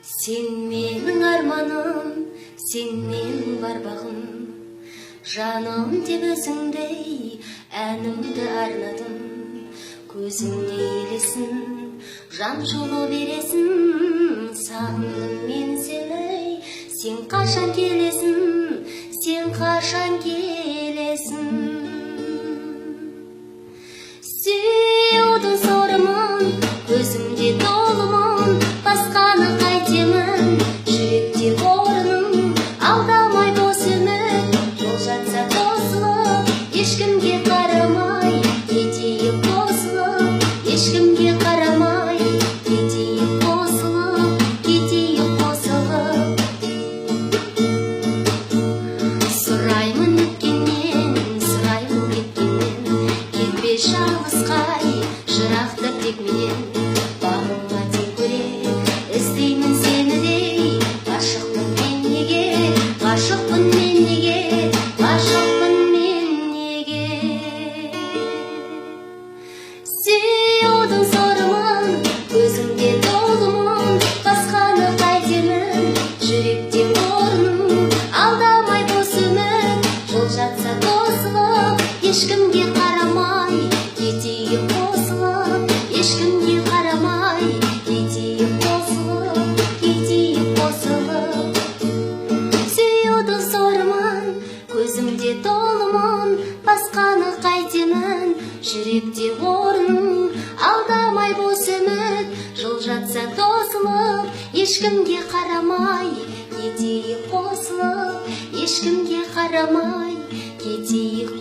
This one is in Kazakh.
Сен менің арманым, сен менің бар бағым, жаным деп өзіңдей әнімді арнадым. Көзіңде елесін, жан жылу бересін, сағындым мен сені. Сен қашан келесің, сен қашан келесің? Сүйудің сорымын, көзімде толымын, басқаны қайтемін, жүректе орының. Алдамай бос үміт, жол жатса тосылып, ешкімге қарамай кетейік қосылып, ешкімге қарамай кетейік қосылып, кетейік қосылып. Сұраймын өткеннен, сұраймын кеткеннен, кетпе жалғызға жырақтап тек менен. Бағыма тек көрек, іздеймін сені дей, ғашықпын мен неге, ғашықпын мен неге, ғашықпын мен неге? Сүйудің сорымын, көзімде толымын, басқаны қайтемін, жүректе орның. Алдамай бос үміт, жол жатса тосылып, ешкімге қарамай кетейік қосылып, ешкімге қарамай кетейік қосылып, кетейік қосылып. Сүйудің сорымын, көзімде толымын, басқаны қайтемін, жүректе орның. Алдамай бос үміт, жол жатса тосылып, ешкімге қарамай кетейік қосылып, ешкімге қарамай кетейік